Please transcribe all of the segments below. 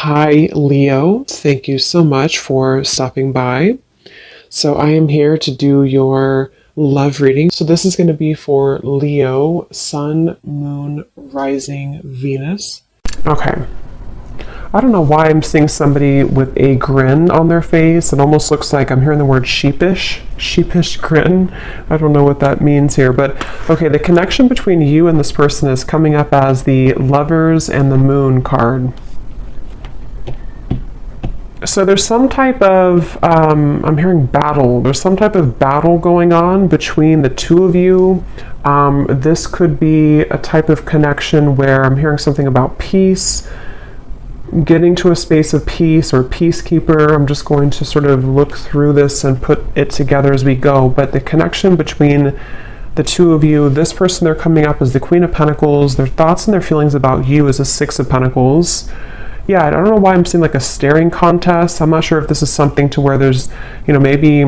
Hi, Leo. Thank you so much for stopping by. So, I am here to do your love reading. So, this is going to be for Leo, Sun, Moon, Rising, Venus. Okay. I don't know why I'm seeing somebody with a grin on their face. It almost looks like I'm hearing the word sheepish grin. I don't know what that means here, but okay, the connection between you and this person is coming up as the Lovers and the Moon card. So there's some type of, I'm hearing battle. There's some type of battle going on between the two of you. This could be a type of connection where I'm hearing something about peace, getting to a space of peace or peacekeeper. I'm just going to sort of look through this and put it together as we go. But the connection between the two of you, this person, they're coming up as the Queen of Pentacles. Their thoughts and their feelings about you is a Six of Pentacles. Yeah, I don't know why I'm seeing like a staring contest. I'm not sure if this is something to where there's, maybe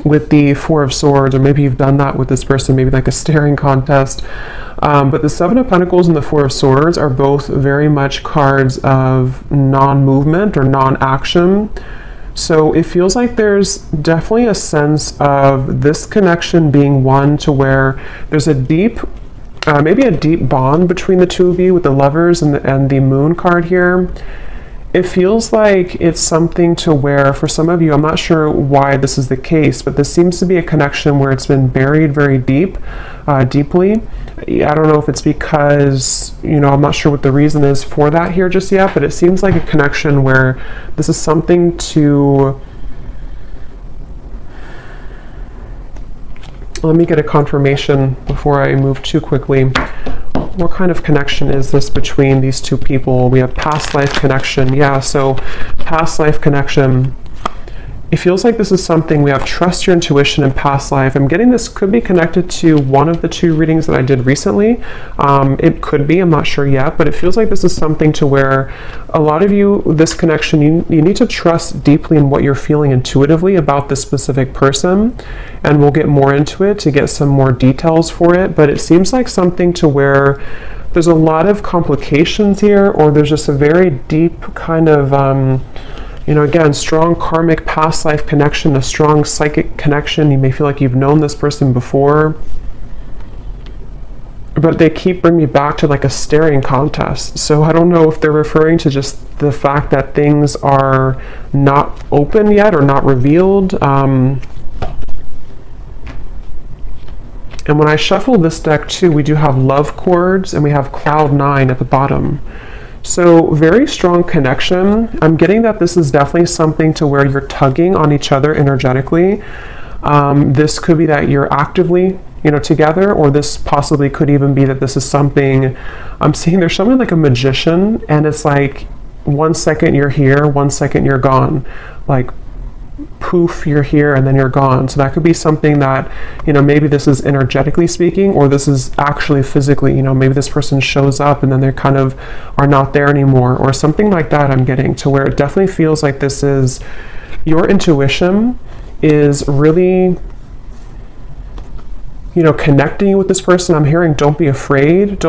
with the Four of Swords, or maybe you've done that with this person, maybe like a staring contest. But the Seven of Pentacles and the Four of Swords are both very much cards of non-movement or non-action. So it feels like there's definitely a sense of this connection being one to where there's a deep maybe a deep bond between the two of you with the Lovers and the Moon card here. It feels like it's something to where, for some of you, I'm not sure why this is the case, but this seems to be a connection where it's been buried very deeply. I don't know if it's because, I'm not sure what the reason is for that here just yet, but it seems like a connection where this is something to... Let me get a confirmation before I move too quickly. What kind of connection is this between these two people? We have past life connection. Yeah, so past life connection. It feels like this is something we have trust your intuition in past life. I'm getting this could be connected to one of the two readings that I did recently. It could be, I'm not sure yet, but it feels like this is something to where a lot of you, this connection, you need to trust deeply in what you're feeling intuitively about this specific person. And we'll get more into it to get some more details for it. But it seems like something to where there's a lot of complications here, or there's just a very deep kind of, again, strong karmic past life connection, a strong psychic connection. You may feel like you've known this person before, but they keep bringing me back to like a staring contest. So I don't know if they're referring to just the fact that things are not open yet or not revealed. And when I shuffle this deck too, we do have love chords and we have cloud 9 at the bottom. So very strong connection. I'm getting that this is definitely something to where you're tugging on each other energetically. This could be that you're actively, together, or this possibly could even be that this is something, I'm seeing there's something like a magician, and it's like 1 second you're here, 1 second you're gone. Like poof, you're here and then you're gone. So that could be something that, maybe this is energetically speaking, or this is actually physically, maybe this person shows up and then they kind of are not there anymore, or something like that. I'm getting to where it definitely feels like this is your intuition is really, connecting you with this person. I'm hearing don't be afraid.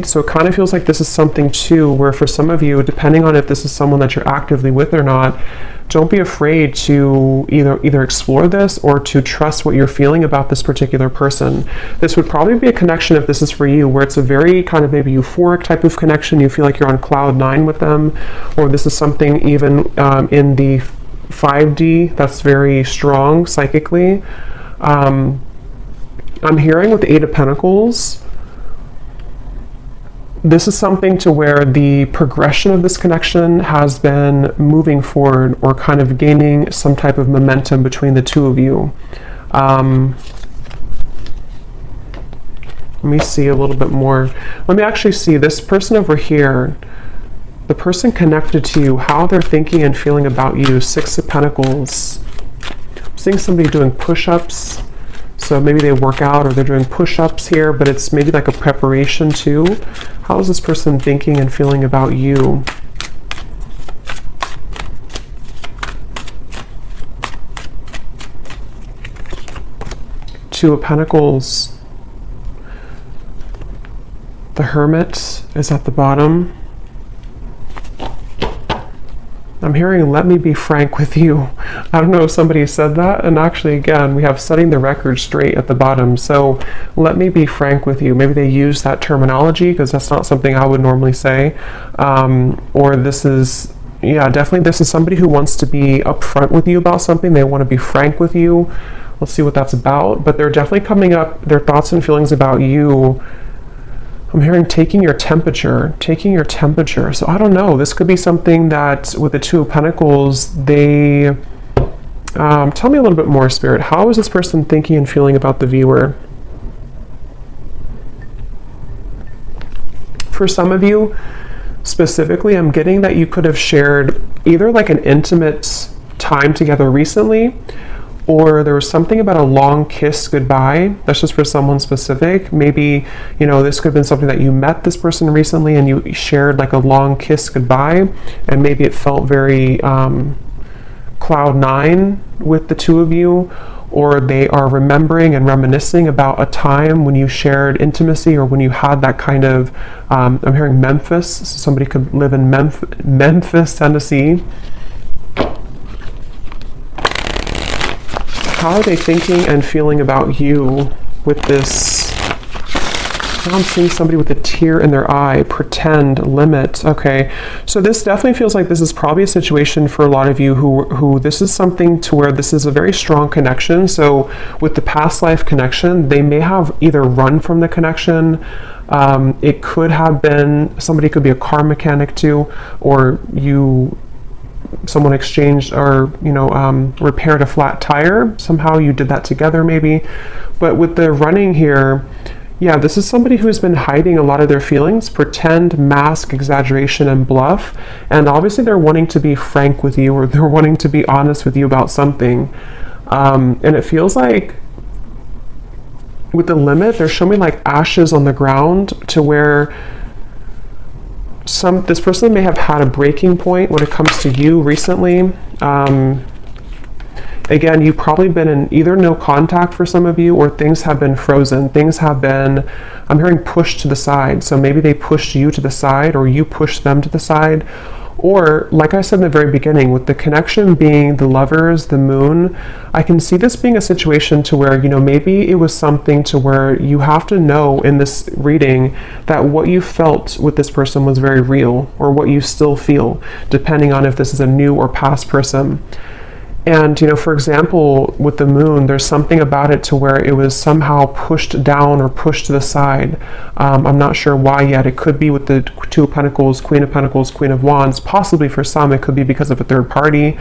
So it kind of feels like this is something too where for some of you, depending on if this is someone that you're actively with or not, don't be afraid to either explore this or to trust what you're feeling about this particular person. This would probably be a connection, if this is for you, where it's a very kind of maybe euphoric type of connection. You feel like you're on cloud 9 with them, or this is something even in the 5D that's very strong psychically. I'm hearing with the Eight of Pentacles, this is something to where the progression of this connection has been moving forward or kind of gaining some type of momentum between the two of you. Let me see a little bit more. Let me actually see this person over here, the person connected to you, how they're thinking and feeling about you. Six of Pentacles. I'm seeing somebody doing push-ups. So maybe they work out or they're doing push-ups here, but it's maybe like a preparation too. How is this person thinking and feeling about you? Two of Pentacles. The Hermit is at the bottom. I'm hearing, let me be frank with you. I don't know if somebody said that. And actually, again, we have setting the record straight at the bottom. So let me be frank with you. Maybe they use that terminology because that's not something I would normally say. Or this is, yeah, definitely this is somebody who wants to be upfront with you about something. They want to be frank with you. Let's see what that's about. But they're definitely coming up, their thoughts and feelings about you. I'm hearing taking your temperature. So I don't know. This could be something that with the Two of Pentacles, they... tell me a little bit more, Spirit. How is this person thinking and feeling about the viewer? For some of you, specifically, I'm getting that you could have shared either like an intimate time together recently, or there was something about a long kiss goodbye. That's just for someone specific. Maybe, you know, this could have been something that you met this person recently and you shared like a long kiss goodbye, and maybe it felt very cloud nine with the two of you, or they are remembering and reminiscing about a time when you shared intimacy or when you had that kind of, I'm hearing Memphis. So somebody could live in Memphis, Tennessee. How are they thinking and feeling about you with this? Now I'm seeing somebody with a tear in their eye, pretend, limit. Okay, so this definitely feels like this is probably a situation for a lot of you who this is something to where this is a very strong connection. So with the past life connection, they may have either run from the connection. It could have been, somebody could be a car mechanic too, or someone exchanged or repaired a flat tire. Somehow you did that together maybe. But with the running here, yeah, this is somebody who's been hiding a lot of their feelings, pretend, mask, exaggeration, and bluff. And obviously they're wanting to be frank with you, or they're wanting to be honest with you about something. And it feels like with the limit, they're showing me like ashes on the ground, to where this person may have had a breaking point when it comes to you recently. Again, you've probably been in either no contact for some of you, or things have been frozen. Things have been, I'm hearing, pushed to the side. So maybe they pushed you to the side, or you pushed them to the side. Or, like I said in the very beginning, with the connection being the Lovers, the Moon, I can see this being a situation to where, maybe it was something to where you have to know in this reading that what you felt with this person was very real, or what you still feel, depending on if this is a new or past person. And, for example, with the Moon, there's something about it to where it was somehow pushed down or pushed to the side. I'm not sure why yet. It could be with the Two of Pentacles, Queen of Wands. Possibly for some, it could be because of a third party.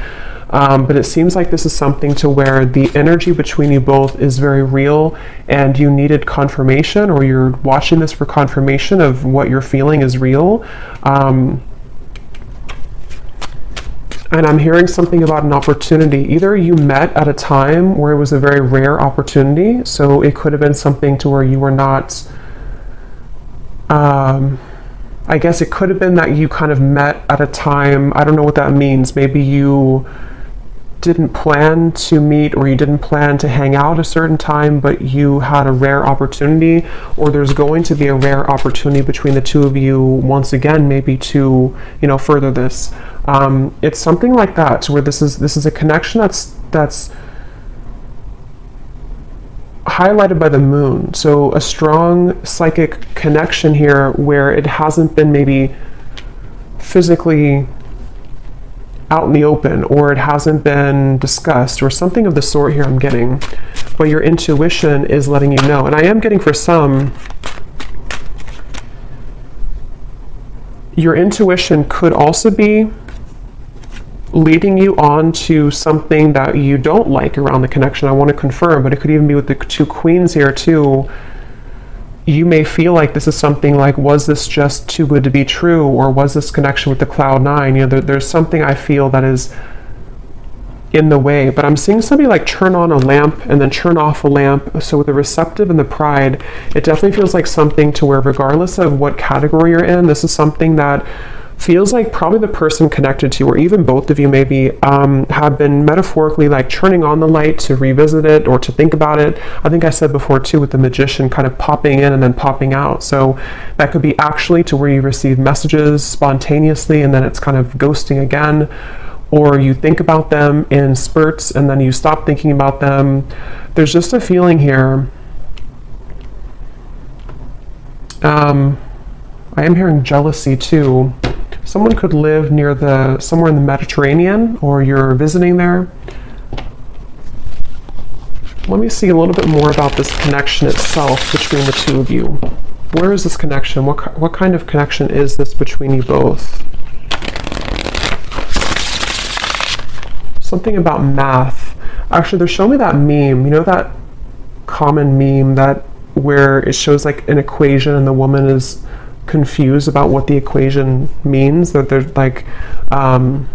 But it seems like this is something to where the energy between you both is very real, and you needed confirmation, or you're watching this for confirmation of what you're feeling is real. And I'm hearing something about an opportunity. Either you met at a time where it was a very rare opportunity, so it could have been something to where you were not, I guess it could have been that you kind of met at a time, I don't know what that means. Maybe you didn't plan to meet, or you didn't plan to hang out a certain time, but you had a rare opportunity, or there's going to be a rare opportunity between the two of you once again, maybe to, further this. It's something like that, where this is a connection that's highlighted by the Moon. So a strong psychic connection here, where it hasn't been maybe physically out in the open, or it hasn't been discussed, or something of the sort here I'm getting, but your intuition is letting you know. And I am getting, for some, your intuition could also be leading you on to something that you don't like around the connection. I want to confirm, but it could even be with the two queens here too. You may feel like this is something like, was this just too good to be true, or was this connection with the cloud nine? There's something I feel that is in the way, but I'm seeing somebody like turn on a lamp and then turn off a lamp. So with the receptive and the pride, it definitely feels like something to where, regardless of what category you're in, this is something that feels like probably the person connected to you, or even both of you maybe, have been metaphorically like turning on the light to revisit it or to think about it. I think I said before too, with the Magician kind of popping in and then popping out. So that could be actually to where you receive messages spontaneously and then it's kind of ghosting again. or you think about them in spurts and then you stop thinking about them. There's just a feeling here. I am hearing jealousy too. Someone could live somewhere in the Mediterranean, or you're visiting there. Let me see a little bit more about this connection itself between the two of you. Where is this connection? What kind of connection is this between you both? Something about math. Actually, they're showing me that meme. You know that common meme where it shows like an equation and the woman is confused about what the equation means? That they're like, I'm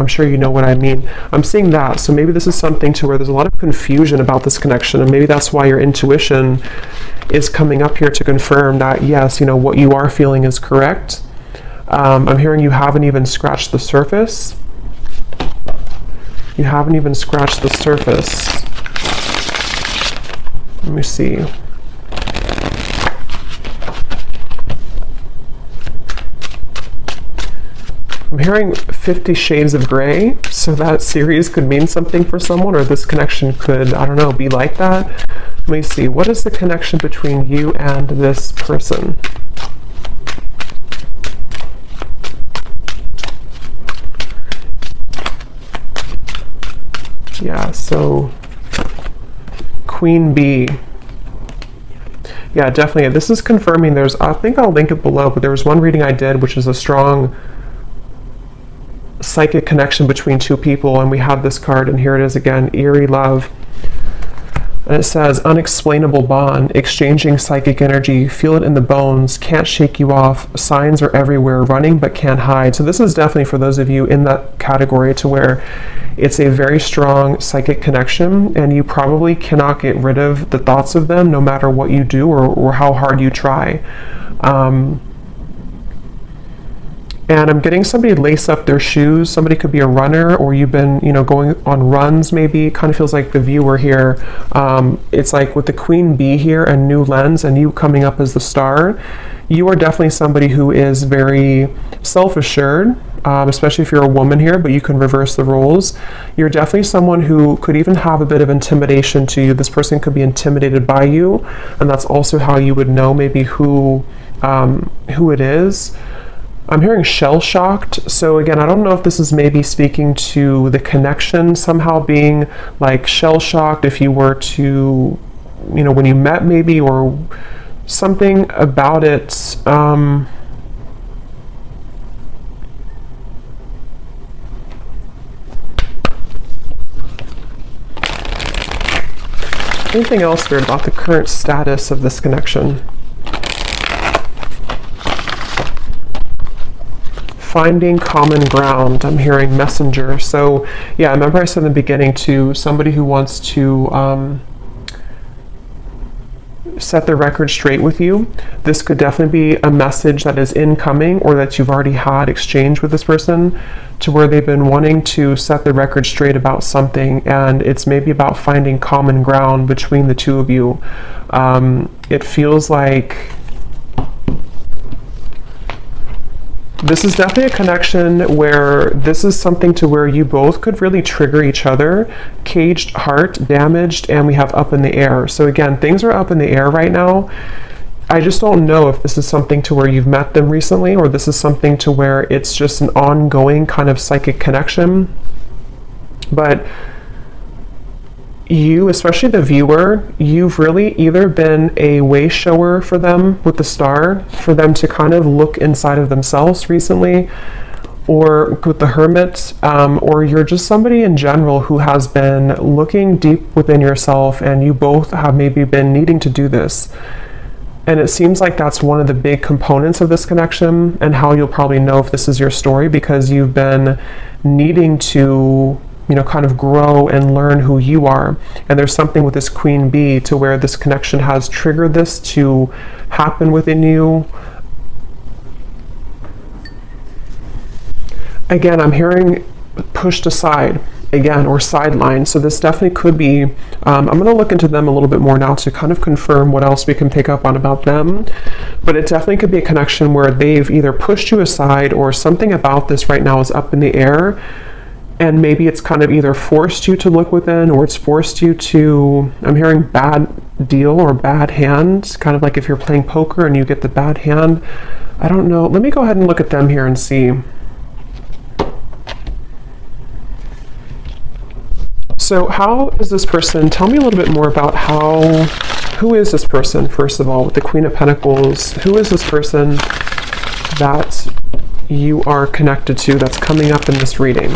sure you know what I mean. I'm seeing that. So maybe this is something to where there's a lot of confusion about this connection, and maybe that's why your intuition is coming up here to confirm that, yes, you know, what you are feeling is correct. I'm hearing you haven't even scratched the surface. You haven't even scratched the surface. Let me see. I'm hearing 50 Shades of Grey, so that series could mean something for someone, or this connection could, I don't know, be like that. Let me see. What is the connection between you and this person? Yeah, so Queen Bee. Yeah, definitely. This is confirming I think I'll link it below, but there was one reading I did, which is a strong psychic connection between two people, and we have this card, and here it is again, Eerie Love. And it says, unexplainable bond, exchanging psychic energy, feel it in the bones, can't shake you off, signs are everywhere, running but can't hide. So this is definitely for those of you in that category to where it's a very strong psychic connection, and you probably cannot get rid of the thoughts of them no matter what you do or how hard you try. And I'm getting somebody lace up their shoes. Somebody could be a runner, or you've been, you know, going on runs maybe. It kind of feels like the viewer here. It's like with the Queen Bee here and New Lens and you coming up as the star, you are definitely somebody who is very self-assured, especially if you're a woman here, but you can reverse the roles. You're definitely someone who could even have a bit of intimidation to you. This person could be intimidated by you, and that's also how you would know maybe who it is. I'm hearing shell-shocked, so again, I don't know if this is maybe speaking to the connection somehow being like shell-shocked if you were to, you know, when you met maybe, or something about it. Anything else weird about the current status of this connection? Finding common ground. I'm hearing messenger. So yeah, remember I said in the beginning to somebody who wants to set the record straight with you. This could definitely be a message that is incoming, or that you've already had exchange with this person, to where they've been wanting to set the record straight about something, and it's maybe about finding common ground between the two of you. It feels like this is definitely a connection where this is something to where you both could really trigger each other. Caged heart, damaged, and we have up in the air. So again, things are up in the air right now. I just don't know if this is something to where you've met them recently, or this is something to where it's just an ongoing kind of psychic connection. But you, especially the viewer, you've really either been a way shower for them with the star, for them to kind of look inside of themselves recently, or with the Hermit, or you're just somebody in general who has been looking deep within yourself, and you both have maybe been needing to do this. And it seems like that's one of the big components of this connection, and how you'll probably know if this is your story, because you've been needing to, you know, kind of grow and learn who you are. And there's something with this Queen Bee to where this connection has triggered this to happen within you. Again, I'm hearing pushed aside again, or sidelined. So this definitely could be, I'm going to look into them a little bit more now to kind of confirm what else we can pick up on about them. But it definitely could be a connection where they've either pushed you aside, or something about this right now is up in the air. And maybe it's kind of either forced you to look within, or it's forced you to, I'm hearing bad deal or bad hand, kind of like if you're playing poker and you get the bad hand. I don't know. Let me go ahead and look at them here and see. So how is this person, tell me a little bit more about who is this person, first of all, with the Queen of Pentacles? Who is this person that you are connected to that's coming up in this reading?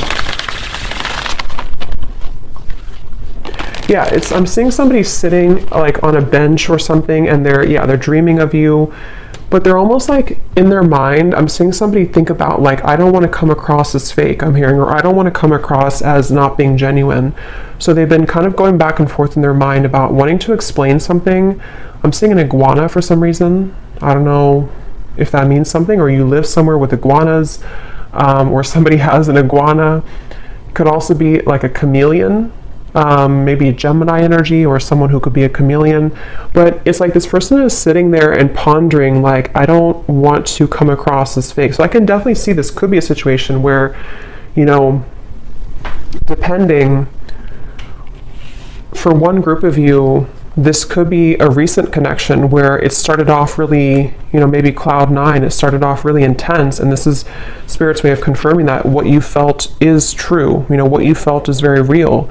Yeah, I'm seeing somebody sitting like on a bench or something, and they're dreaming of you, but they're almost like in their mind, I'm seeing somebody think about like, I don't want to come across as fake, I'm hearing, or I don't want to come across as not being genuine. So they've been kind of going back and forth in their mind about wanting to explain something. I'm seeing an iguana for some reason. I don't know if that means something, or you live somewhere with iguanas, or somebody has an iguana. It could also be like a chameleon. Maybe a Gemini energy, or someone who could be a chameleon. But it's like this person is sitting there and pondering like, I don't want to come across as fake. So I can definitely see this could be a situation where, you know, depending, for one group of you, this could be a recent connection where it started off really, you know, maybe cloud nine, it started off really intense, and this is Spirit's way of confirming that what you felt is true, you know, what you felt is very real.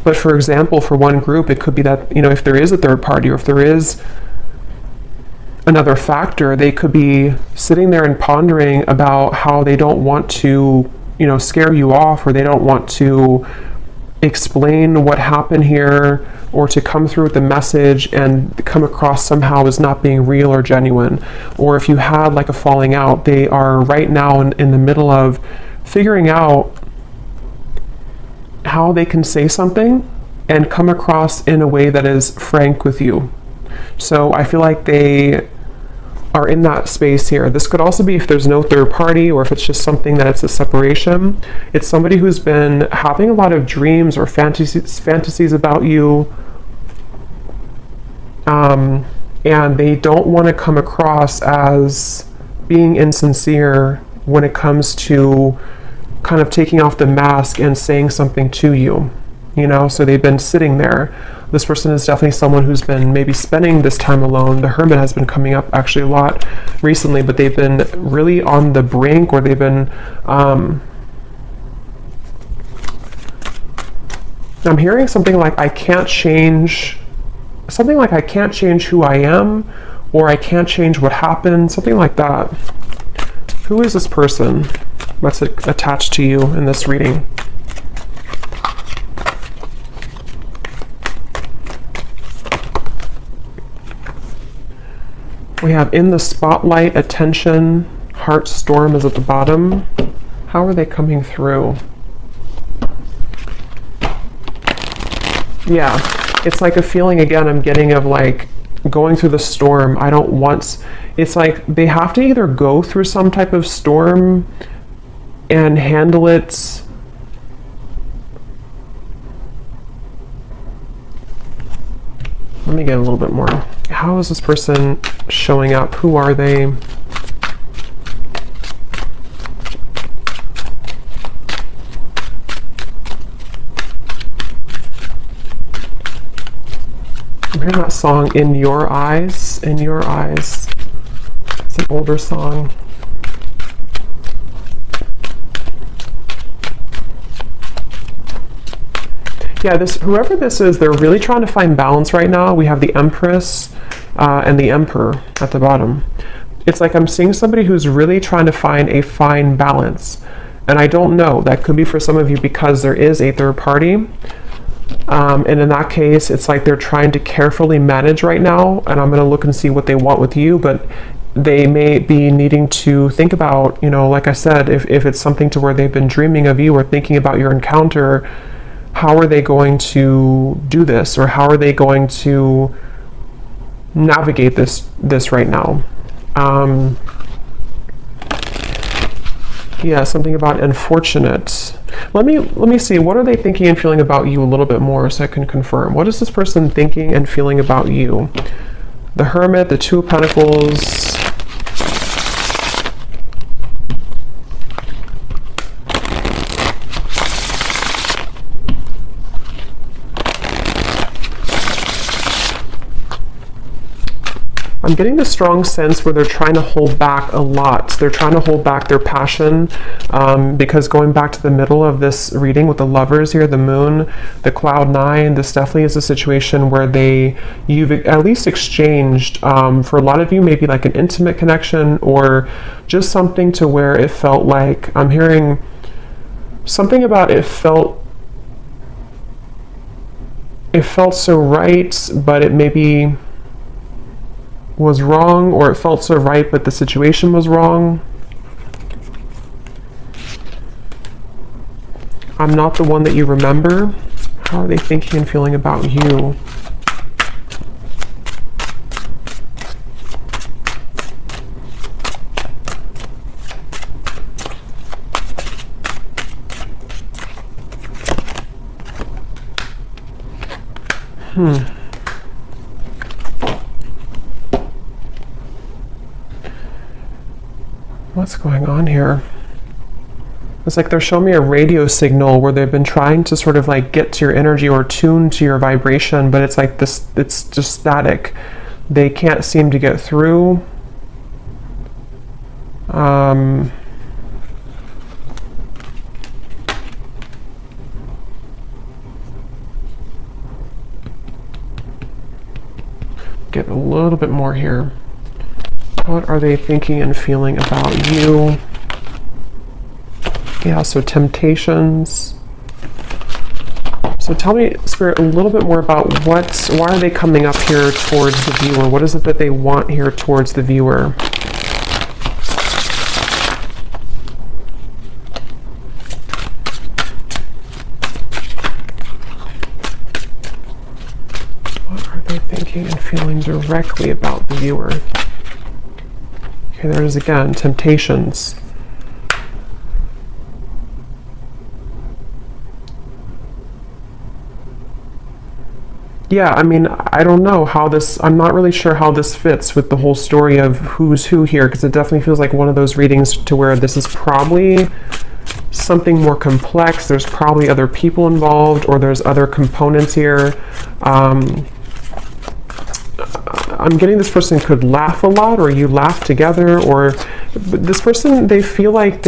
But for example, for one group, it could be that, you know, if there is a third party, or if there is another factor, they could be sitting there and pondering about how they don't want to, you know, scare you off, or they don't want to explain what happened here, or to come through with the message and come across somehow as not being real or genuine. Or if you had like a falling out, they are right now in the middle of figuring out how they can say something and come across in a way that is frank with you. So I feel like they are in that space here. This could also be if there's no third party, or if it's just something that it's a separation. It's somebody who's been having a lot of dreams or fantasies about you, and they don't want to come across as being insincere when it comes to kind of taking off the mask and saying something to you, you know. So they've been sitting there. This person is definitely someone who's been maybe spending this time alone. The Hermit has been coming up actually a lot recently, but they've been really on the brink, or they've been, I'm hearing something like, I can't change who I am, or I can't change what happened, something like that. Who is this person that's attached to you in this reading? We have in the spotlight, attention, heart storm is at the bottom. How are they coming through? Yeah, it's like a feeling again I'm getting of like going through the storm. I don't want, it's like they have to either go through some type of storm and handle it let me get a little bit more. How is this person showing up? Who are they? I'm hearing that song, In Your Eyes, In Your Eyes. It's an older song. Yeah, whoever this is, they're really trying to find balance right now. We have the Empress and the Emperor at the bottom. It's like I'm seeing somebody who's really trying to find a fine balance. And I don't know, that could be for some of you because there is a third party. And in that case, it's like they're trying to carefully manage right now. And I'm going to look and see what they want with you. But they may be needing to think about, you know, like I said, if it's something to where they've been dreaming of you or thinking about your encounter, how are they going to do this, or how are they going to navigate this right now? Yeah, something about unfortunate. Let me see, what are they thinking and feeling about you a little bit more so I can confirm. What is this person thinking and feeling about you? The Hermit, the Two of Pentacles. I'm getting the strong sense where they're trying to hold back a lot. They're trying to hold back their passion, because going back to the middle of this reading with the lovers here, the moon, the cloud 9, this definitely is a situation where you've at least exchanged, for a lot of you, maybe like an intimate connection, or just something to where it felt like, I'm hearing something about it felt so right, but it maybe was wrong, or it felt so right but the situation was wrong. I'm not the one that you remember. How are they thinking and feeling about you? What's going on here? It's like they're showing me a radio signal where they've been trying to sort of like get to your energy or tune to your vibration, but it's like this, it's just static. They can't seem to get through. Get a little bit more here. What are they thinking and feeling about you? Yeah, so temptations. So tell me, Spirit, a little bit more about why are they coming up here towards the viewer? What is it that they want here towards the viewer? What are they thinking and feeling directly about the viewer? Okay, there it is again, temptations. Yeah, I mean, I don't know how this, I'm not really sure how this fits with the whole story of who's who here, because it definitely feels like one of those readings to where this is probably something more complex. There's probably other people involved, or there's other components here. I'm getting this person could laugh a lot, or you laugh together, or this person, they feel like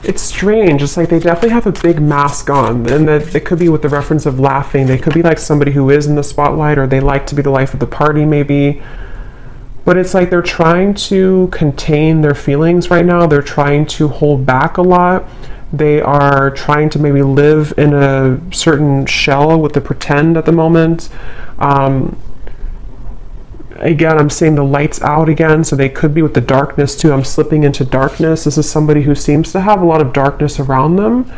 it's strange. It's like they definitely have a big mask on, and that it could be with the reference of laughing. They could be like somebody who is in the spotlight, or they like to be the life of the party maybe. But it's like they're trying to contain their feelings right now. They're trying to hold back a lot. They are trying to maybe live in a certain shell with the pretend at the moment. Again, I'm seeing the lights out again, so they could be with the darkness too. I'm slipping into darkness. This is somebody who seems to have a lot of darkness around them.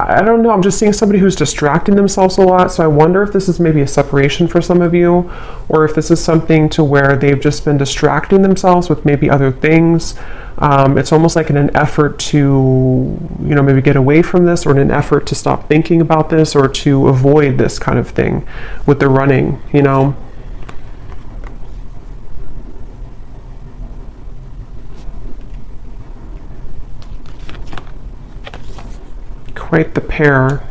I don't know, I'm just seeing somebody who's distracting themselves a lot, so I wonder if this is maybe a separation for some of you, or if this is something to where they've just been distracting themselves with maybe other things. It's almost like in an effort to, maybe get away from this, or in an effort to stop thinking about this, or to avoid this kind of thing with the running, Quite the pair.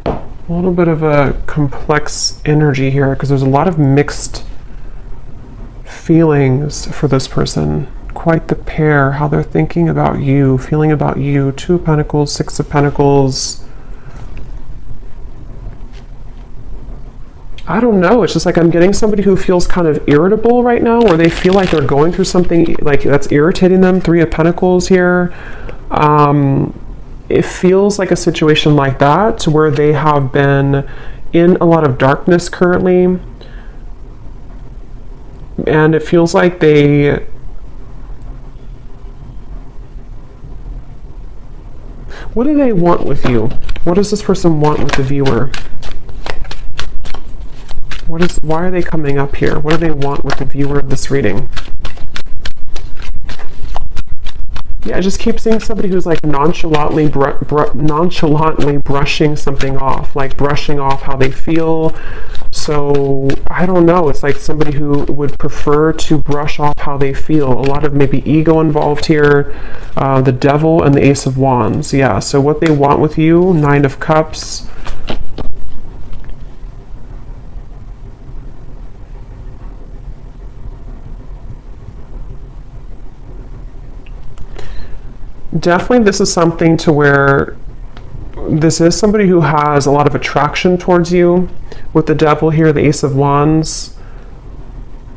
A little bit of a complex energy here, because there's a lot of mixed feelings for this person. Quite the pair, how they're thinking about you, feeling about you. 2 of Pentacles, 6 of Pentacles. I don't know, it's just like I'm getting somebody who feels kind of irritable right now, or they feel like they're going through something like that's irritating them. 3 of Pentacles here. It feels like a situation like that, where they have been in a lot of darkness currently, and it feels like what do they want with you? What does this person want with the viewer? Why are they coming up here? What do they want with the viewer of this reading? Yeah, I just keep seeing somebody who's like nonchalantly brushing something off, like brushing off how they feel. So I don't know, it's like somebody who would prefer to brush off how they feel. A lot of maybe ego involved here, the devil and the ace of wands. Yeah, so what they want with you, 9 of cups. Definitely this is something to where this is somebody who has a lot of attraction towards you. With the devil here, the ace of wands,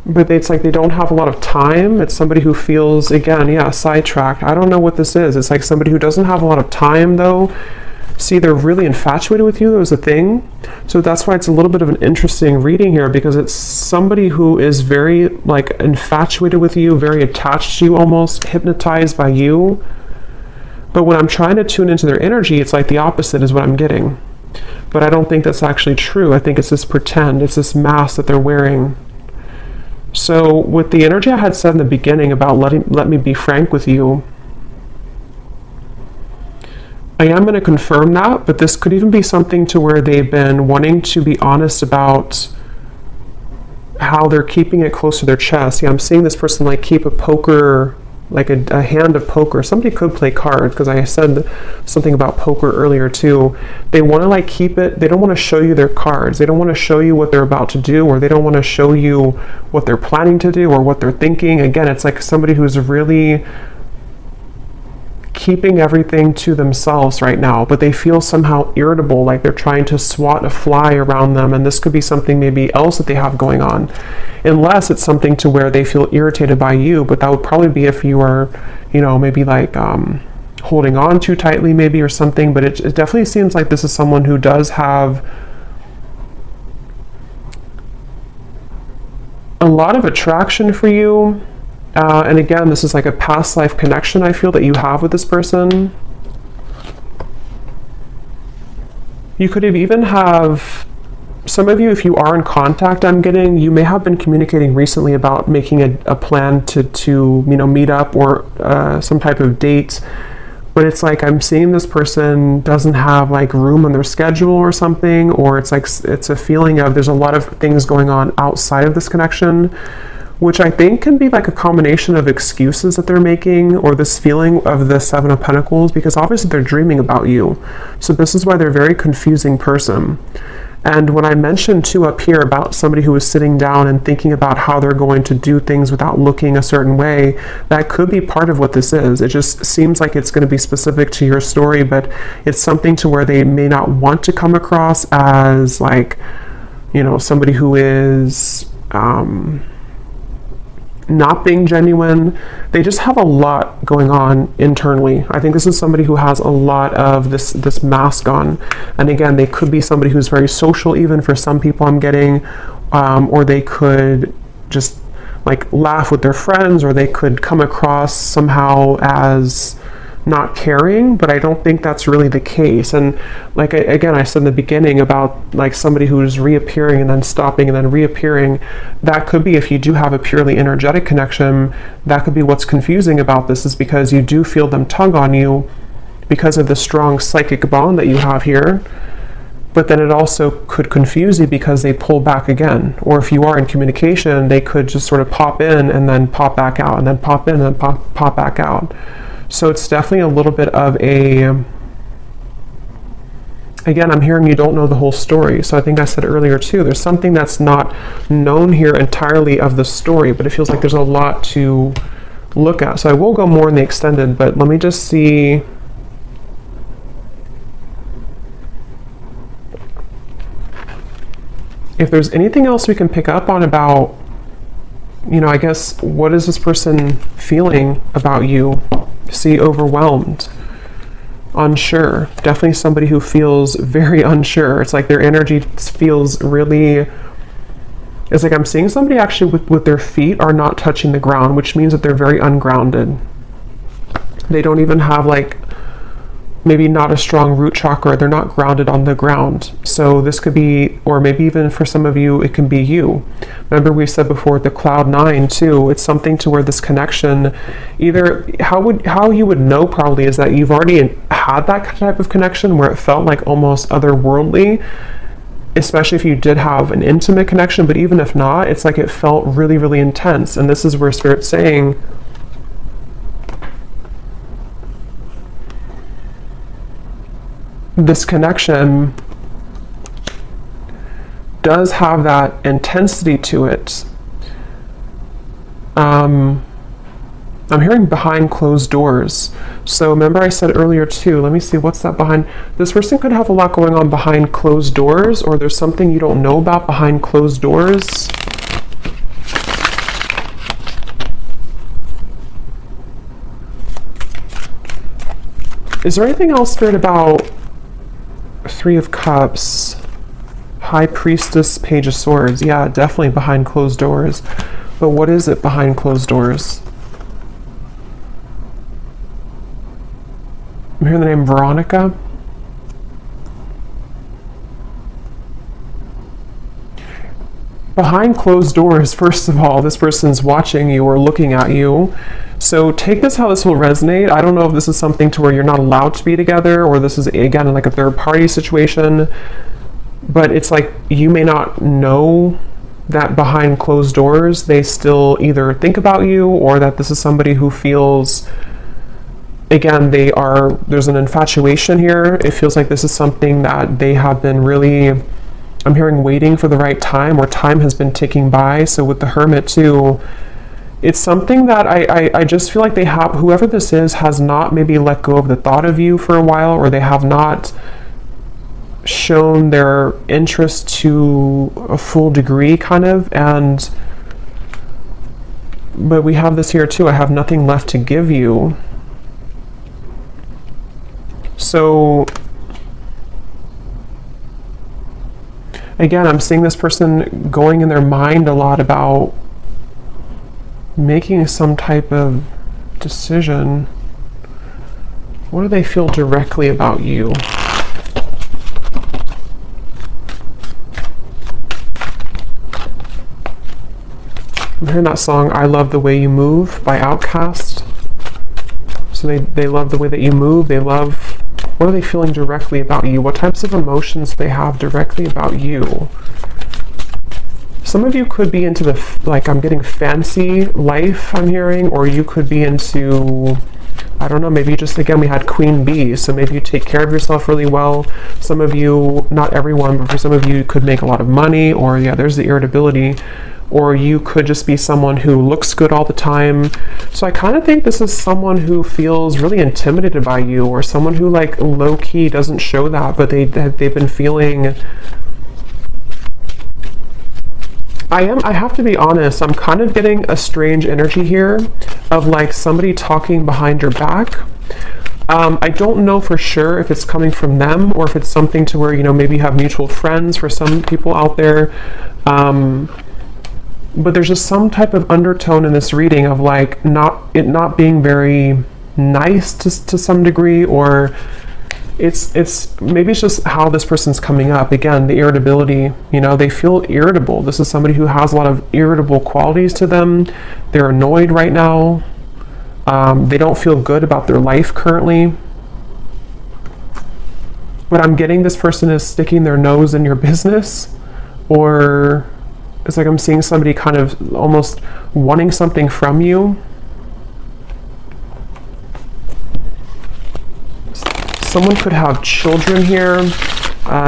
but it's like they don't have a lot of time. It's somebody who feels, again, yeah, sidetracked. I don't know what this is. It's like somebody who doesn't have a lot of time though. See, they're really infatuated with you. That was a thing. So that's why it's a little bit of an interesting reading here, because it's somebody who is very like infatuated with you, very attached to you, almost hypnotized by you. But when I'm trying to tune into their energy, it's like the opposite is what I'm getting. But I don't think that's actually true. I think it's this pretend, it's this mask that they're wearing. So with the energy I had said in the beginning about let me be frank with you, I am going to confirm that, but this could even be something to where they've been wanting to be honest about how they're keeping it close to their chest. Yeah, I'm seeing this person like keep a poker, like a hand of poker. Somebody could play cards, because I said something about poker earlier too. They want to like keep it, they don't want to show you their cards. They don't want to show you what they're about to do, or they don't want to show you what they're planning to do or what they're thinking. Again, it's like somebody who's really keeping everything to themselves right now, but they feel somehow irritable, like they're trying to swat a fly around them. And this could be something maybe else that they have going on, unless it's something to where they feel irritated by you. But that would probably be if you are, you know, maybe like holding on too tightly maybe or something. But it definitely seems like this is someone who does have a lot of attraction for you. And again, this is like a past life connection I feel that you have with this person. You could even have, some of you, if you are in contact, I'm getting, you may have been communicating recently about making a plan to you know, meet up or some type of date. But it's like I'm seeing this person doesn't have like room on their schedule or something, or it's like it's a feeling of there's a lot of things going on outside of this connection, which I think can be like a combination of excuses that they're making, or this feeling of the 7 of Pentacles, because obviously they're dreaming about you. So this is why they're a very confusing person. And when I mentioned too up here about somebody who is sitting down and thinking about how they're going to do things without looking a certain way, that could be part of what this is. It just seems like it's going to be specific to your story, but it's something to where they may not want to come across as like, you know, somebody who is not being genuine. They just have a lot going on internally. I think this is somebody who has a lot of this mask on. And again, they could be somebody who's very social, even for some people I'm getting, or they could just like laugh with their friends, or they could come across somehow as not caring, but I don't think that's really the case. And like again, I said in the beginning about like somebody who's reappearing and then stopping and then reappearing, that could be, if you do have a purely energetic connection, that could be what's confusing about this, is because you do feel them tug on you because of the strong psychic bond that you have here. But then it also could confuse you because they pull back again. Or if you are in communication, they could just sort of pop in and then pop back out, and then pop in and then pop back out. So it's definitely a little bit of a, again, I'm hearing you don't know the whole story. So I think I said earlier too, there's something that's not known here entirely of the story, but it feels like there's a lot to look at. So I will go more in the extended, but let me just see. If there's anything else we can pick up on about, you know, I guess, what is this person feeling about you? See, overwhelmed, unsure. Definitely somebody who feels very unsure. It's like their energy feels really, it's like I'm seeing somebody actually with their feet are not touching the ground, which means that they're very ungrounded. They don't even have like maybe not a strong root chakra. They're not grounded on the ground. So this could be, or maybe even for some of you, it can be you. Remember we said before the cloud 9 too, it's something to where this connection, either how you would know probably is that you've already had that type of connection where it felt like almost otherworldly, especially if you did have an intimate connection, but even if not, it's like it felt really, really intense. And this is where Spirit's saying, this connection does have that intensity to it. I'm hearing behind closed doors. So remember I said earlier too, let me see, what's that behind? This person could have a lot going on behind closed doors, or there's something you don't know about behind closed doors. Is there anything else, Spirit, about Three of Cups, High Priestess, Page of Swords? Yeah, definitely behind closed doors. But what is it behind closed doors? I'm hearing the name Veronica. Behind closed doors, first of all, this person's watching you or looking at you. So take this how this will resonate. I don't know if this is something to where you're not allowed to be together, or this is, again, like a third party situation. But it's like you may not know that behind closed doors, they still either think about you, or that this is somebody who feels, again, there's an infatuation here. It feels like this is something that they have been really, I'm hearing waiting for the right time, or time has been ticking by. So with the Hermit too, it's something that I just feel like they have, whoever this is has not maybe let go of the thought of you for a while, or they have not shown their interest to a full degree kind of. But we have this here too, I have nothing left to give you. So again, I'm seeing this person going in their mind a lot about making some type of decision. What do they feel directly about you? I'm hearing that song, I Love the Way You Move by Outkast. So they love the way that you move. They love, what are they feeling directly about you? What types of emotions they have directly about you? Some of you could be into the, like, I'm getting fancy life, I'm hearing, or you could be into, I don't know, maybe just, again, we had Queen Bee, so maybe you take care of yourself really well. Some of you, not everyone, but for some of you, you could make a lot of money, or yeah, there's the irritability. Or you could just be someone who looks good all the time. So I kind of think this is someone who feels really intimidated by you, or someone who, like, low-key doesn't show that, but they've been feeling, I have to be honest, I'm kind of getting a strange energy here of like somebody talking behind your back. I don't know for sure if it's coming from them, or if it's something to where, you know, maybe you have mutual friends for some people out there. But there's just some type of undertone in this reading of like not being very nice to some degree, or it's maybe it's just how this person's coming up. Again, the irritability, you know, they feel irritable. This is somebody who has a lot of irritable qualities to them. They're annoyed right now. They don't feel good about their life currently. But I'm getting this person is sticking their nose in your business, or it's like I'm seeing somebody kind of almost wanting something from you. Someone could have children here,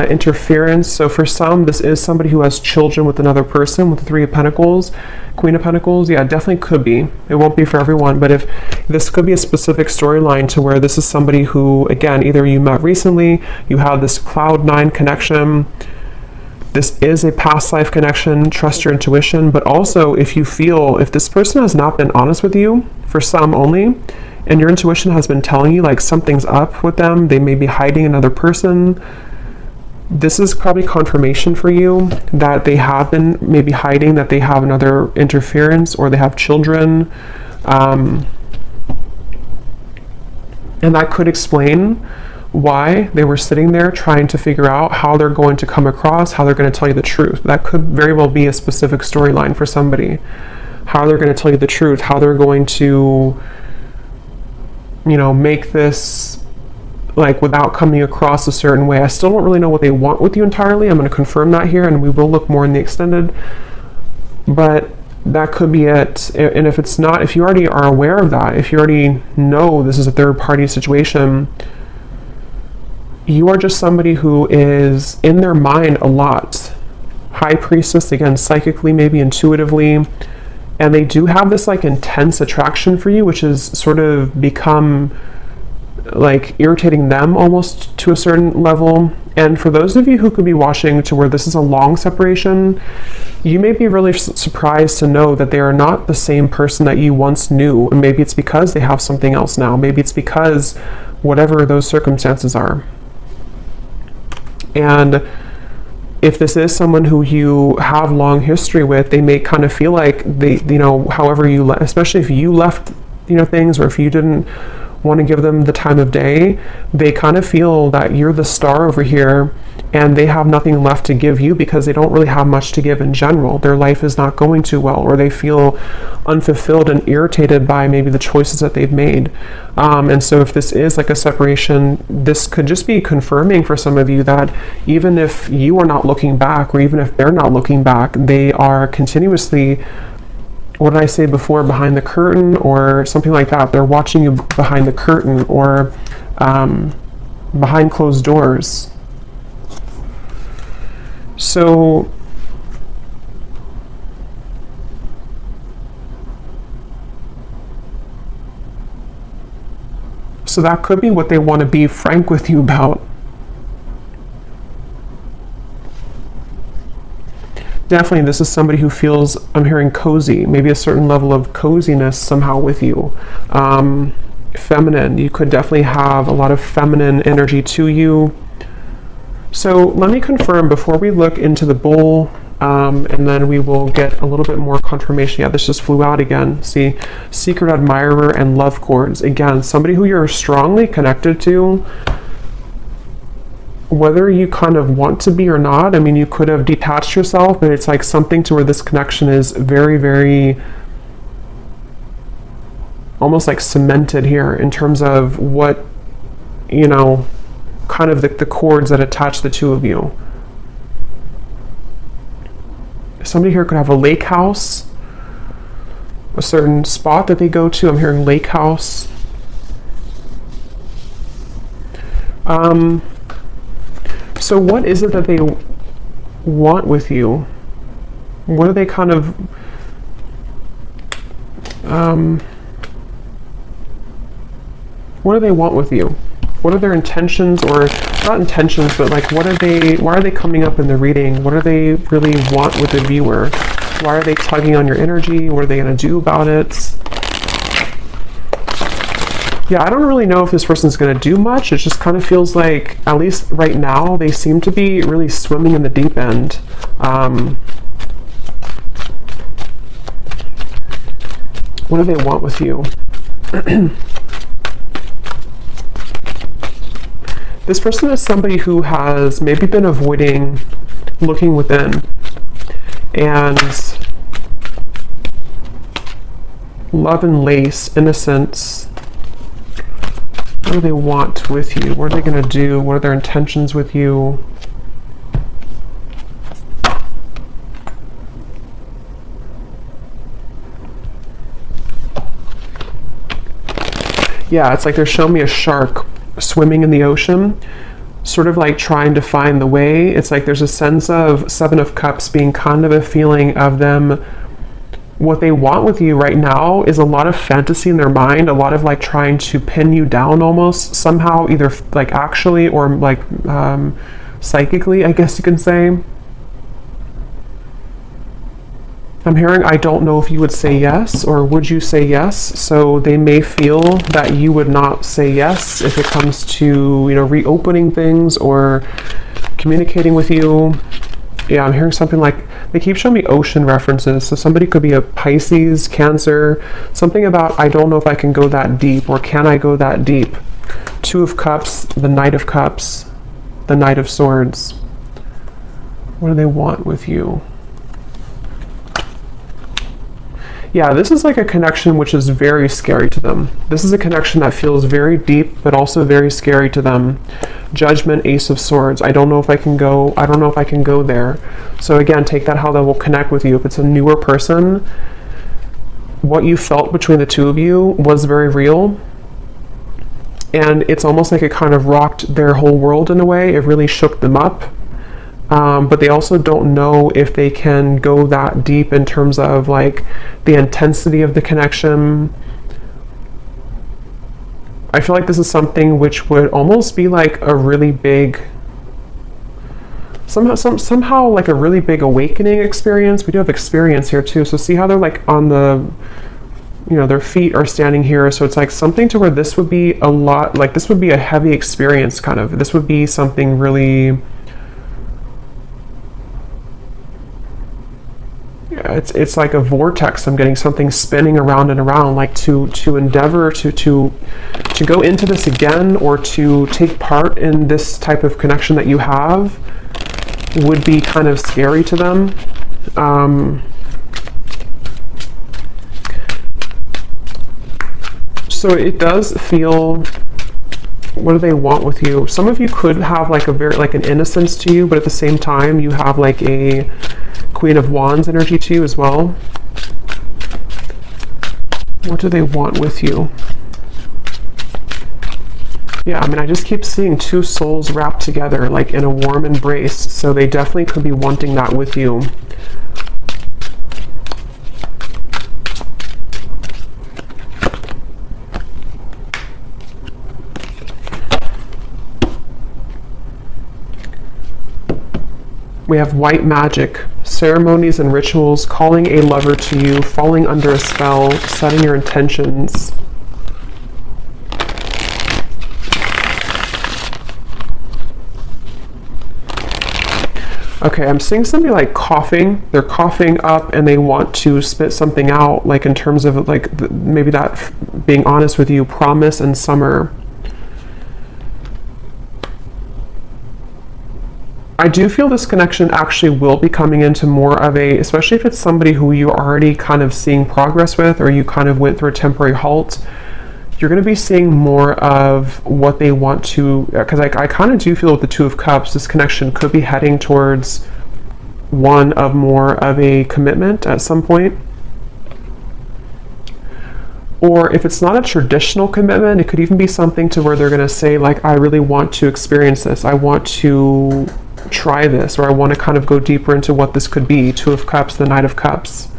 interference. So for some, this is somebody who has children with another person, with the Three of Pentacles, Queen of Pentacles. Yeah, it definitely could be. It won't be for everyone, but if this could be a specific storyline to where this is somebody who, again, either you met recently, you have this Cloud 9 connection. This is a past life connection, trust your intuition, but also if you feel, if this person has not been honest with you, for some only, and your intuition has been telling you like something's up with them, they may be hiding another person, this is probably confirmation for you that they have been maybe hiding, that they have another interference, or they have children. And that could explain why they were sitting there trying to figure out how they're going to come across, how they're going to tell you the truth. That could very well be a specific storyline for somebody. How they're going to tell you the truth, how they're going to, make this like without coming across a certain way. I still don't really know what they want with you entirely. I'm going to confirm that here, and we will look more in the extended. But that could be it. And if it's not, if you already are aware of that, if you already know this is a third party situation, you are just somebody who is in their mind a lot. High priestess, again, psychically, maybe intuitively. And they do have this like intense attraction for you, which has sort of become like irritating them almost to a certain level. And for those of you who could be watching to where this is a long separation, you may be really surprised to know that they are not the same person that you once knew. And maybe it's because they have something else now. Maybe it's because whatever those circumstances are. And if this is someone who you have long history with, they may kind of feel like they, however you, especially if you left, things, or if you didn't want to give them the time of day, they kind of feel that you're the star over here and they have nothing left to give you because they don't really have much to give in general. Their life is not going too well, or they feel unfulfilled and irritated by maybe the choices that they've made. And so if this is like a separation, this could just be confirming for some of you that even if you are not looking back, or even if they're not looking back, they are continuously, what did I say before, behind the curtain or something like that. They're watching you behind the curtain or behind closed doors. So that could be what they want to be frank with you about. Definitely, this is somebody who feels, I'm hearing cozy, maybe a certain level of coziness somehow with you. Feminine, you could definitely have a lot of feminine energy to you. So let me confirm before we look into the bull, and then we will get a little bit more confirmation. Yeah, this just flew out again. See, secret admirer and love cords. Again, somebody who you're strongly connected to, whether you kind of want to be or not. I mean, you could have detached yourself, but it's like something to where this connection is very, very almost like cemented here in terms of what, kind of the cords that attach the two of you. Somebody here could have a lake house, a certain spot that they go to. I'm hearing lake house. So what is it that they want with you? What are they kind of, what do they want with you? What are their intentions, or not intentions, but like why are they coming up in the reading? What do they really want with the viewer? Why are they tugging on your energy? What are they going to do about it? Yeah, I don't really know if this person's going to do much. It just kind of feels like, at least right now, they seem to be really swimming in the deep end. What do they want with you? This person is somebody who has maybe been avoiding looking within. And love and lace, innocence. What do they want with you? What are they going to do? What are their intentions with you? Yeah, it's like they're showing me a shark swimming in the ocean, sort of like trying to find the way. It's like there's a sense of Seven of Cups being kind of a feeling of them. What they want with you right now is a lot of fantasy in their mind, a lot of like trying to pin you down almost somehow, either like actually or like psychically, I guess you can say. I'm hearing, I don't know if you would say yes, or would you say yes? So they may feel that you would not say yes if it comes to, reopening things or communicating with you. Yeah, I'm hearing something like, they keep showing me ocean references. So somebody could be a Pisces, Cancer, something about, I don't know if I can go that deep, or can I go that deep? Two of Cups, the Knight of Cups, the Knight of Swords. What do they want with you? Yeah, this is like a connection which is very scary to them. This is a connection that feels very deep, but also very scary to them. Judgment, Ace of Swords. I don't know if I can go there. So again, take that how that will connect with you. If it's a newer person, what you felt between the two of you was very real. And it's almost like it kind of rocked their whole world in a way. It really shook them up. But they also don't know if they can go that deep in terms of like the intensity of the connection. I feel like this is something which would almost be like a really big, somehow like a really big awakening experience. We do have experience here too. So see how they're like on the, you know, their feet are standing here. So it's like something to where this would be a lot, like this would be a heavy experience kind of. This would be something really, it's like a vortex. I'm getting something spinning around and around, like to endeavor to go into this again, or to take part in this type of connection that you have would be kind of scary to them. So it does feel, what do they want with you? Some of you could have like a very, like an innocence to you, but at the same time you have like a Queen of Wands energy to you as well. What do they want with you? Yeah, I mean, I just keep seeing two souls wrapped together, like in a warm embrace. So they definitely could be wanting that with you. We have white magic, ceremonies and rituals, calling a lover to you, falling under a spell, setting your intentions. Okay, I'm seeing somebody like coughing. They're coughing up and they want to spit something out, like in terms of like maybe that, being honest with you, promise and summer. I do feel this connection actually will be coming into more of a, especially if it's somebody who you're already kind of seeing progress with, or you kind of went through a temporary halt, you're going to be seeing more of what they want to, because I kind of do feel with the Two of Cups, this connection could be heading towards one of more of a commitment at some point. Or if it's not a traditional commitment, it could even be something to where they're going to say like, I really want to experience this. I want to try this, or I want to kind of go deeper into what this could be. Two of Cups, the Knight of Cups.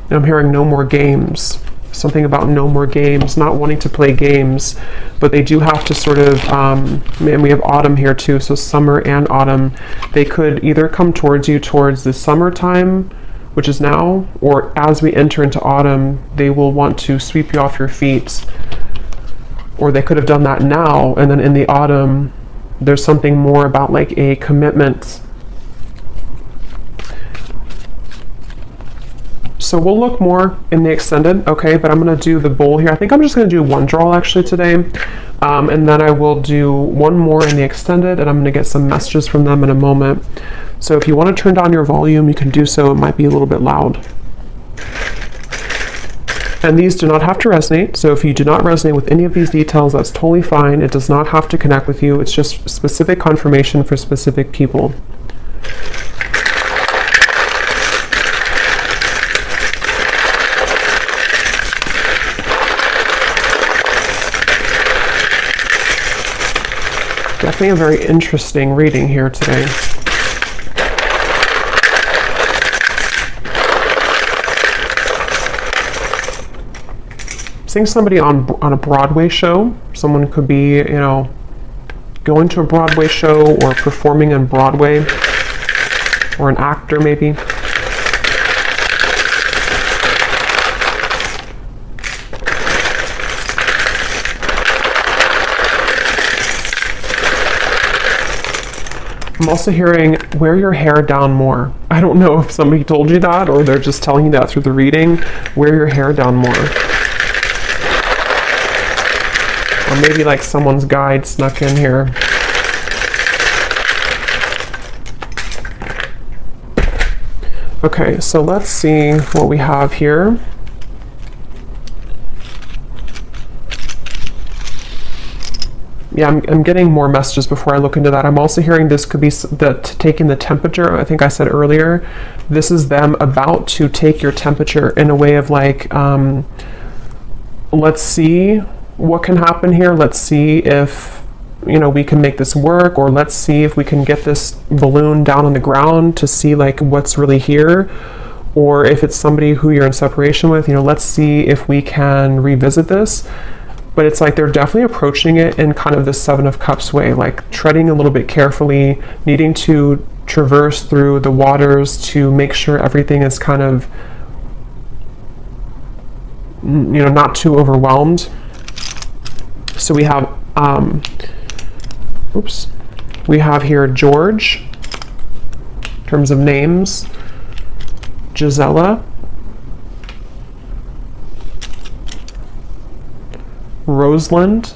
And I'm hearing no more games. Something about no more games, not wanting to play games, but they do have to sort of, and we have autumn here too, so summer and autumn. They could either come towards you towards the summertime, which is now, or as we enter into autumn, they will want to sweep you off your feet. Or they could have done that now, and then in the autumn, there's something more about like a commitment. So we'll look more in the extended, okay, but I'm going to do the bowl here. I think I'm just going to do one draw actually today, and then I will do one more in the extended, and I'm going to get some messages from them in a moment. So if you want to turn down your volume, you can do so. It might be a little bit loud. And these do not have to resonate, so if you do not resonate with any of these details, that's totally fine. It does not have to connect with you. It's just specific confirmation for specific people. Definitely a very interesting reading here today. Seeing somebody on a Broadway show. Someone could be, you know, going to a Broadway show or performing on Broadway, or an actor maybe. I'm also hearing wear your hair down more. I don't know if somebody told you that or they're just telling you that through the reading. Wear your hair down more. Or maybe like someone's guide snuck in here. Okay, so let's see what we have here. Yeah, I'm getting more messages before I look into that. I'm also hearing this could be taking the temperature. I think I said earlier, this is them about to take your temperature in a way of like, let's see what can happen here. Let's see if, you know, we can make this work, or let's see if we can get this balloon down on the ground to see like what's really here. Or if it's somebody who you're in separation with, you know, let's see if we can revisit this. But it's like they're definitely approaching it in kind of the Seven of Cups way, like treading a little bit carefully, needing to traverse through the waters to make sure everything is kind of, you know, not too overwhelmed. So we have, we have here George, in terms of names, Gisela, Rosalind,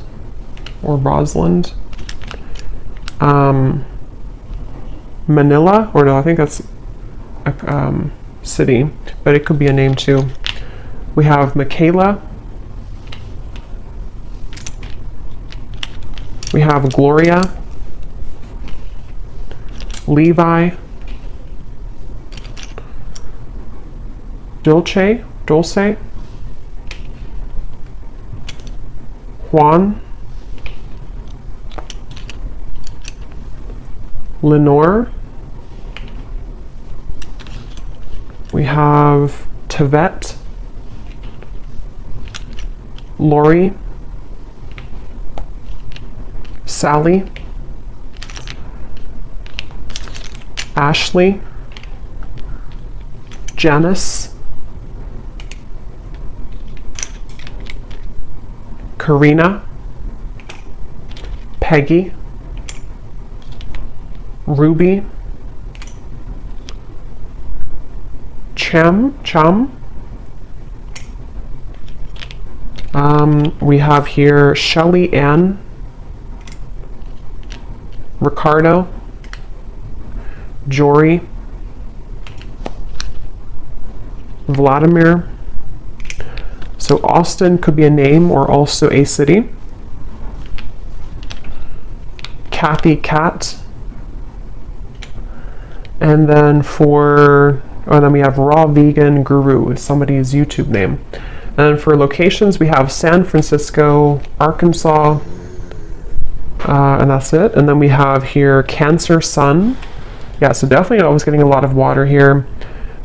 or Rosalind, Manila, or no, I think that's a city, but it could be a name too. We have Michaela, we have Gloria, Levi, Dulce, Juan, Lenore, we have Tevet, Lori, Sally, Ashley, Janice, Karina, Peggy, Ruby, Chum. We have here Shelly Ann, Ricardo, Jory, Vladimir. So Austin could be a name or also a city. Kathy Cat. And then then we have Raw Vegan Guru, is somebody's YouTube name. And then for locations, we have San Francisco, Arkansas, and that's it. And then we have here Cancer Sun. Yeah, so definitely I was getting a lot of water here.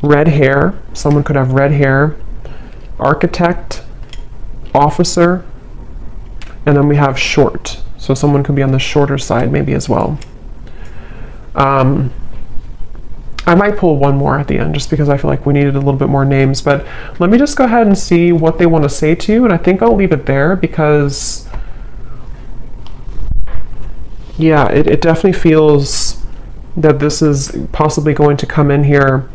Red hair, someone could have red hair. Architect, officer, and then we have short. So someone could be on the shorter side maybe as well. I might pull one more at the end just because I feel like we needed a little bit more names, but let me just go ahead and see what they want to say to you, and I think I'll leave it there because, yeah, it definitely feels that this is possibly going to come in here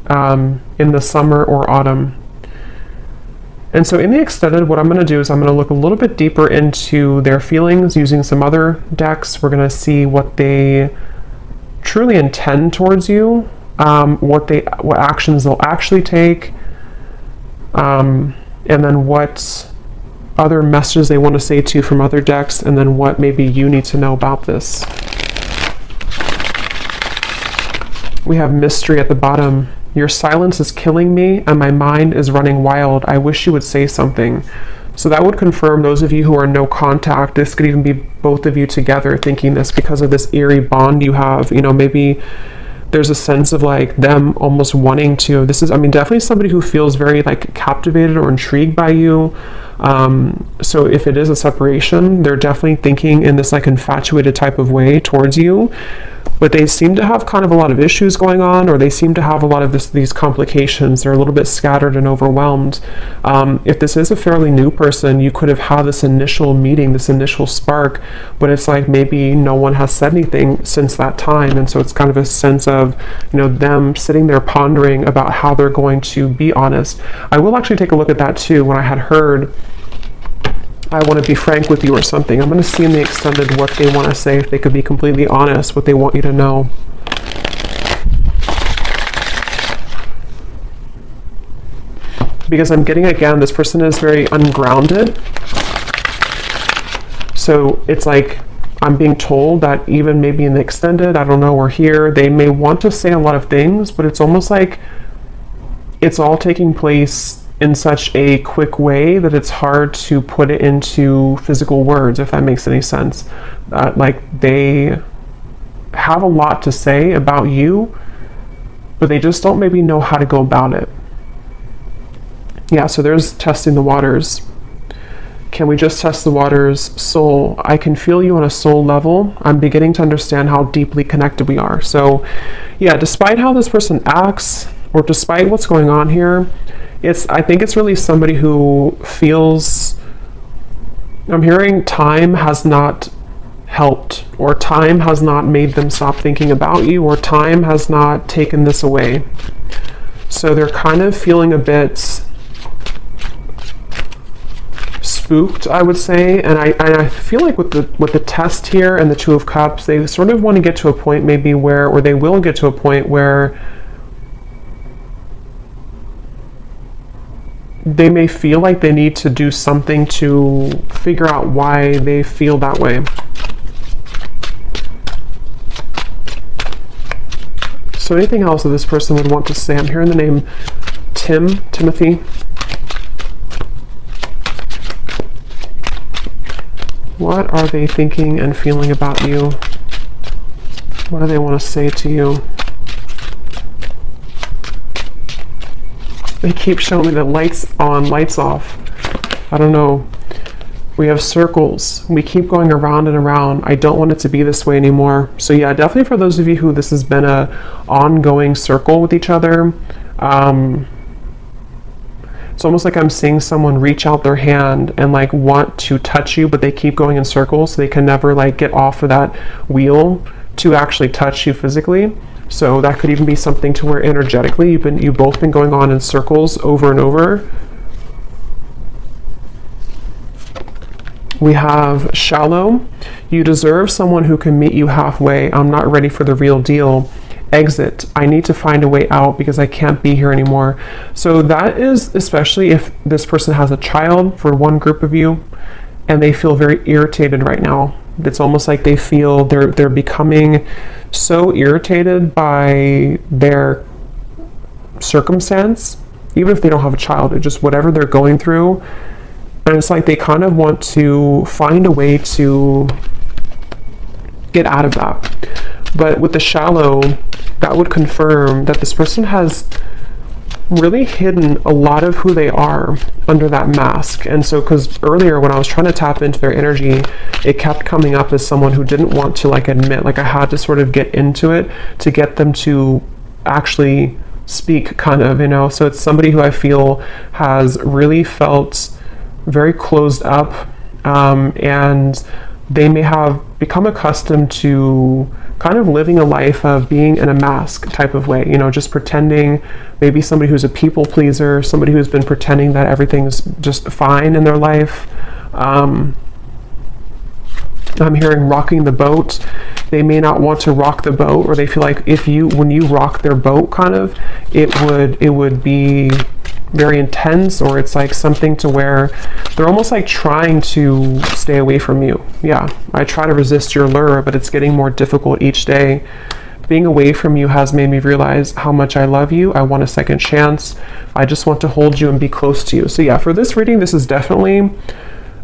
in the summer or autumn. And so in the extended, what I'm going to do is I'm going to look a little bit deeper into their feelings using some other decks. We're going to see what they truly intend towards you, what actions they'll actually take, and then what other messages they want to say to you from other decks, and then what maybe you need to know about this. We have mystery at the bottom. Your silence is killing me and my mind is running wild. I wish you would say something. So that would confirm those of you who are no contact. This could even be both of you together thinking this because of this eerie bond you have. You know, maybe there's a sense of like them almost wanting to, definitely somebody who feels very like captivated or intrigued by you. So if it is a separation, they're definitely thinking in this like infatuated type of way towards you. But they seem to have kind of a lot of issues going on, or they seem to have a lot of these complications. They're a little bit scattered and overwhelmed. If this is a fairly new person, you could have had this initial meeting, this initial spark, but it's like maybe no one has said anything since that time. And so it's kind of a sense of, you know, them sitting there pondering about how they're going to be honest. I will actually take a look at that too. When I had heard I want to be frank with you or something. I'm going to see in the extended what they want to say, if they could be completely honest, what they want you to know. Because I'm getting, again, this person is very ungrounded. So it's like I'm being told that even maybe in the extended, I don't know, or here, they may want to say a lot of things, but it's almost like it's all taking place in such a quick way that it's hard to put it into physical words, if that makes any sense. Like they have a lot to say about you, but they just don't maybe know how to go about it. Yeah, so there's testing the waters. Can we just test the waters? Soul, I can feel you on a soul level. I'm beginning to understand how deeply connected we are. So yeah, despite how this person acts, or despite what's going on here, I think it's really somebody who feels, I'm hearing time has not helped, or time has not made them stop thinking about you, or time has not taken this away. So they're kind of feeling a bit spooked, I would say, and I feel like with the test here and the Two of Cups, they sort of want to get to a point maybe where, or they will get to a point where they may feel like they need to do something to figure out why they feel that way. So anything else that this person would want to say? I'm hearing the name Timothy. What are they thinking and feeling about you? What do they want to say to you? They keep showing me the lights on, lights off. I don't know. We have circles. We keep going around and around. I don't want it to be this way anymore. So yeah, definitely for those of you who this has been a ongoing circle with each other, it's almost like I'm seeing someone reach out their hand and like want to touch you, but they keep going in circles, so they can never like get off of that wheel to actually touch you physically. So that could even be something to where energetically you've both been going on in circles over and over. We have shallow. You deserve someone who can meet you halfway. I'm not ready for the real deal. Exit. I need to find a way out because I can't be here anymore. So that is especially if this person has a child, for one group of you, and they feel very irritated right now. It's almost like they feel they're becoming so irritated by their circumstance, even if they don't have a child, it's just whatever they're going through. And it's like they kind of want to find a way to get out of that. But with the shallow, that would confirm that this person has really hidden a lot of who they are under that mask. And so, because earlier when I was trying to tap into their energy, it kept coming up as someone who didn't want to like admit, like I had to sort of get into it to get them to actually speak, kind of, you know. So it's somebody who I feel has really felt very closed up, and they may have become accustomed to kind of living a life of being in a mask type of way, you know, just pretending, maybe somebody who's a people pleaser, somebody who's been pretending that everything's just fine in their life. I'm hearing rocking the boat. They may not want to rock the boat, or they feel like when you rock their boat, kind of, it would be very intense, or it's like something to where they're almost like trying to stay away from you. Yeah, I try to resist your lure, but it's getting more difficult each day. Being away from you has made me realize how much I love you. I want a second chance. I just want to hold you and be close to you. So yeah, for this reading, this is definitely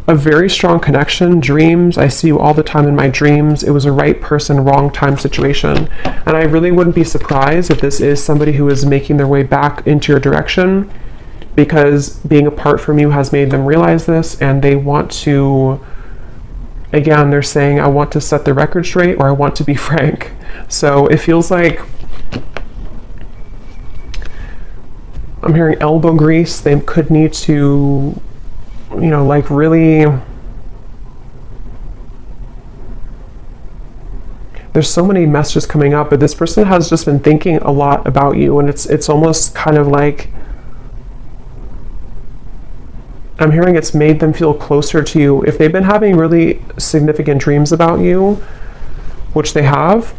a very strong connection. Dreams, I see you all the time in my dreams. It was a right person, wrong time situation. And I really wouldn't be surprised if this is somebody who is making their way back into your direction, because being apart from you has made them realize this, and they want to, again, they're saying, I want to set the record straight, or I want to be frank. So it feels like I'm hearing elbow grease. They could need to, you know, like really, there's so many messages coming up, but this person has just been thinking a lot about you, and it's almost kind of like I'm hearing it's made them feel closer to you. If they've been having really significant dreams about you, which they have,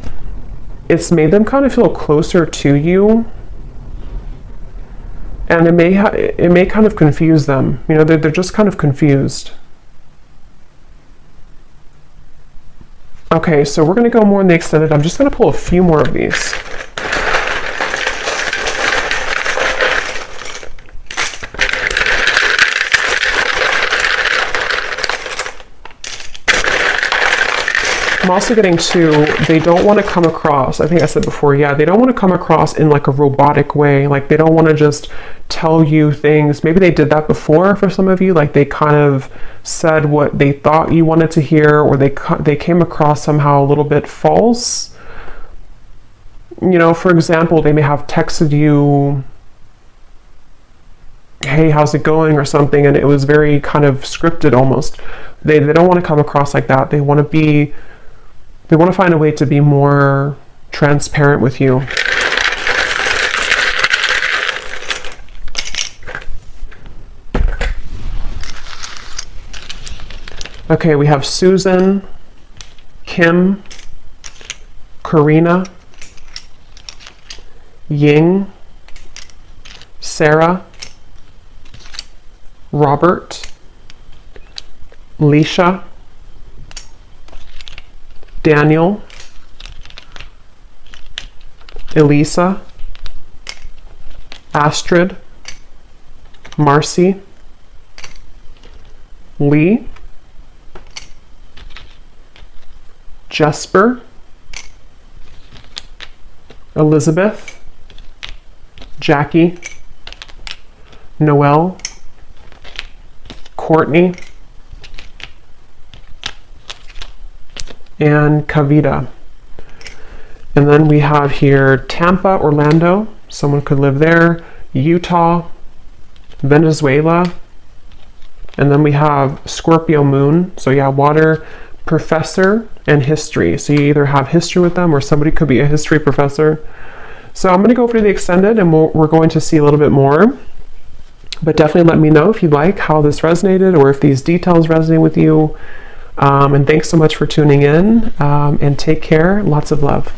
it's made them kind of feel closer to you. And it may kind of confuse them. You know, they're just kind of confused. Okay, so we're going to go more in the extended. I'm just going to pull a few more of these. I'm also getting to, they don't want to come across, I think I said before, yeah, they don't want to come across in like a robotic way. Like they don't want to just tell you things. Maybe they did that before for some of you. Like they kind of said what they thought you wanted to hear, or they came across somehow a little bit false. You know, for example, they may have texted you, hey, how's it going, or something, and it was very kind of scripted almost. They don't want to come across like that. They want to find a way to be more transparent with you. Okay, we have Susan, Kim, Karina, Ying, Sarah, Robert, Leisha, Daniel, Elisa, Astrid, Marcy, Lee, Jesper, Elizabeth, Jackie, Noelle, Courtney, and Kavita. And then we have here Tampa, Orlando, someone could live there, Utah, Venezuela, and then we have Scorpio moon, so yeah, water, professor, and history. So you either have history with them or somebody could be a history professor. So I'm going to go over the extended and we're going to see a little bit more. But definitely let me know if you'd like how this resonated or if these details resonate with you. And thanks so much for tuning in, and take care. Lots of love.